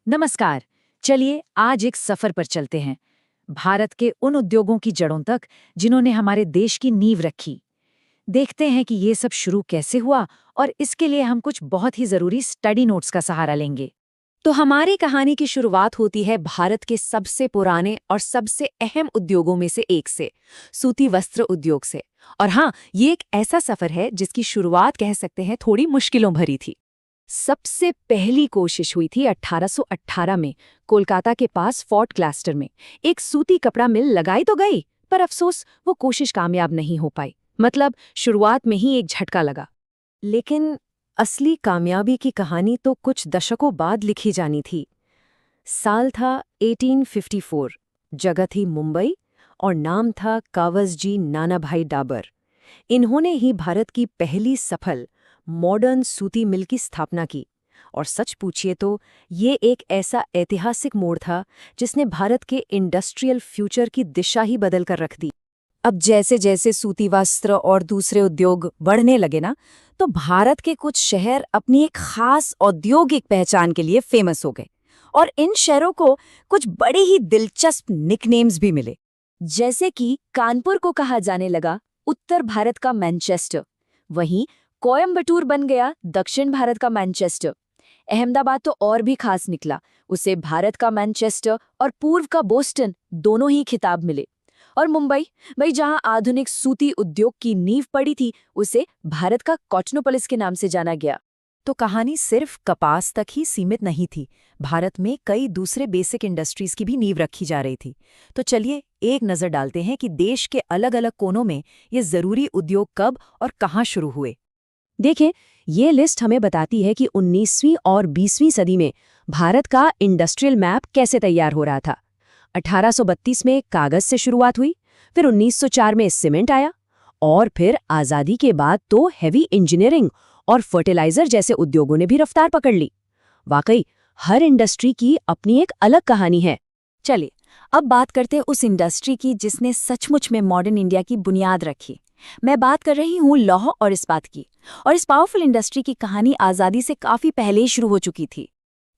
नमस्कार। चलिए आज एक सफर पर चलते हैं, भारत के उन उद्योगों की जड़ों तक जिन्होंने हमारे देश की नींव रखी। देखते हैं कि ये सब शुरू कैसे हुआ और इसके लिए हम कुछ बहुत ही जरूरी स्टडी नोट्स का सहारा लेंगे। तो हमारी कहानी की शुरुआत होती है भारत के सबसे पुराने और सबसे अहम उद्योगों में से एक से, सूती वस्त्र उद्योग से। और हाँ, ये एक ऐसा सफर है जिसकी शुरुआत कह सकते हैं थोड़ी मुश्किलों भरी थी। सबसे पहली कोशिश हुई थी 1818 में कोलकाता के पास फोर्ट क्लस्टर में। एक सूती कपड़ा मिल लगाई तो गई, पर अफसोस वो कोशिश कामयाब नहीं हो पाई। मतलब शुरुआत में ही एक झटका लगा। लेकिन असली कामयाबी की कहानी तो कुछ दशकों बाद लिखी जानी थी। साल था 1854, जगह थी मुंबई और नाम था कावसजी नानाभाई डाबर। इन्होंने ही भारत की पहली सफल मॉडर्न सूती मिल की स्थापना की। और सच पूछिए तो ये एक ऐसा ऐतिहासिक मोड़ था जिसने भारत के इंडस्ट्रियल फ्यूचर की दिशा ही बदल कर रख दी। अब जैसे जैसे सूती वस्त्र और दूसरे उद्योग बढ़ने लगे ना, तो भारत के कुछ शहर अपनी एक खास औद्योगिक पहचान के लिए फेमस हो गए। और इन शहरों को कुछ बड़े ही दिलचस्प निकनेम्स भी मिले। जैसे कि कानपुर को कहा जाने लगा उत्तर भारत का मैनचेस्टर, वहीं कोयम्बटूर बन गया दक्षिण भारत का मैनचेस्टर। अहमदाबाद तो और भी खास निकला, उसे भारत का मैनचेस्टर और पूर्व का बोस्टन दोनों ही खिताब मिले। और मुंबई, भाई जहां आधुनिक सूती उद्योग की नींव पड़ी थी, उसे भारत का कॉटनोपोलिस के नाम से जाना गया। तो कहानी सिर्फ कपास तक ही सीमित नहीं थी। भारत में कई दूसरे बेसिक इंडस्ट्रीज की भी नींव रखी जा रही थी। तो चलिए एक नज़र डालते हैं कि देश के अलग अलग कोनों में ये ज़रूरी उद्योग कब और कहाँ शुरू हुए। देखें, ये लिस्ट हमें बताती है कि 19वीं और 20वीं सदी में भारत का इंडस्ट्रियल मैप कैसे तैयार हो रहा था। 1832 में कागज से शुरुआत हुई, फिर 1904 में सीमेंट आया, और फिर आज़ादी के बाद तो हैवी इंजीनियरिंग और फर्टिलाइजर जैसे उद्योगों ने भी रफ्तार पकड़ ली। वाकई हर इंडस्ट्री की अपनी एक अलग कहानी है। चलिए अब बात करते हैं उस इंडस्ट्री की जिसने सचमुच में मॉडर्न इंडिया की बुनियाद रखी। मैं बात कर रही हूँ लौह और इस्पात की। और इस पावरफुल इंडस्ट्री की कहानी आज़ादी से काफ़ी पहले ही शुरू हो चुकी थी।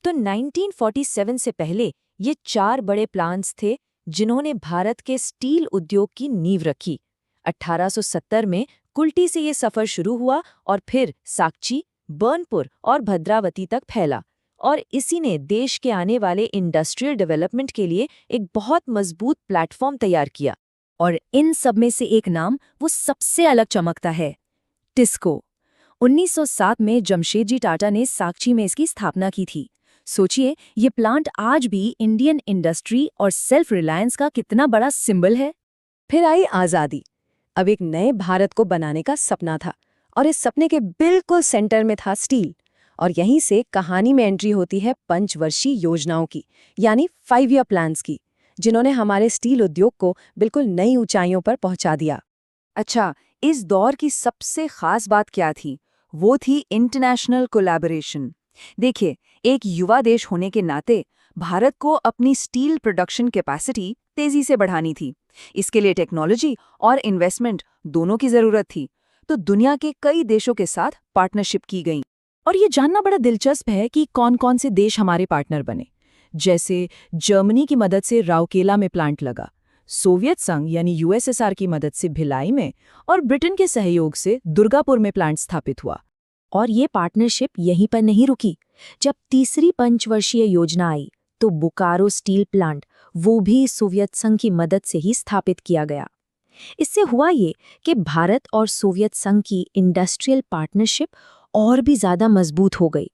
तो 1947 से पहले ये 4 बड़े प्लांट्स थे जिन्होंने भारत के स्टील उद्योग की नींव रखी। 1870 में कुल्टी से ये सफ़र शुरू हुआ और फिर साकची, बर्नपुर और भद्रावती तक फैला। और इसी ने देश के आने वाले इंडस्ट्रियल डेवलपमेंट के लिए एक बहुत मजबूत प्लेटफॉर्म तैयार किया। और इन सब में से एक नाम वो सबसे अलग चमकता है, टिस्को। 1907 में जमशेदजी टाटा ने साकची में इसकी स्थापना की थी। सोचिए, ये प्लांट आज भी इंडियन इंडस्ट्री और सेल्फ रिलायंस का कितना बड़ा सिंबल है। फिर आई आज़ादी। अब एक नए भारत को बनाने का सपना था, और इस सपने के बिल्कुल सेंटर में था स्टील। और यहीं से कहानी में एंट्री होती है पंचवर्षीय योजनाओं की, यानी 5 ईयर प्लान्स की, जिन्होंने हमारे स्टील उद्योग को बिल्कुल नई ऊंचाइयों पर पहुंचा दिया। अच्छा, इस दौर की सबसे खास बात क्या थी? वो थी इंटरनेशनल कोलैबोरेशन। देखिए, एक युवा देश होने के नाते भारत को अपनी स्टील प्रोडक्शन कैपेसिटी तेजी से बढ़ानी थी। इसके लिए टेक्नोलॉजी और इन्वेस्टमेंट दोनों की जरूरत थी। तो दुनिया के कई देशों के साथ पार्टनरशिप की गई। और ये जानना बड़ा दिलचस्प है कि कौन कौन से देश हमारे पार्टनर बने। जैसे जर्मनी की मदद से राउरकेला में प्लांट लगा, सोवियत संघ यानी यूएसएसआर की मदद से भिलाई में, और ब्रिटेन के सहयोग से दुर्गापुर में प्लांट स्थापित हुआ। और ये पार्टनरशिप यहीं पर नहीं रुकी। जब तीसरी पंचवर्षीय योजना आई तो बोकारो स्टील प्लांट, वो भी सोवियत संघ की मदद से ही स्थापित किया गया। इससे हुआ ये कि भारत और सोवियत संघ की इंडस्ट्रियल पार्टनरशिप और भी ज्यादा मजबूत हो गई।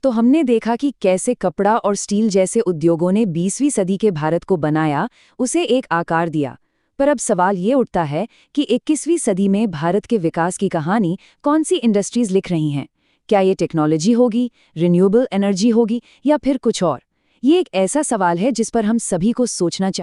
तो हमने देखा कि कैसे कपड़ा और स्टील जैसे उद्योगों ने 20वीं सदी के भारत को बनाया, उसे एक आकार दिया। पर अब सवाल ये उठता है कि 21वीं सदी में भारत के विकास की कहानी कौन सी इंडस्ट्रीज लिख रही हैं? क्या ये टेक्नोलॉजी होगी, रिन्यूएबल एनर्जी होगी, या फिर कुछ और? ये एक ऐसा सवाल है जिस पर हम सभी को सोचना चाहिए।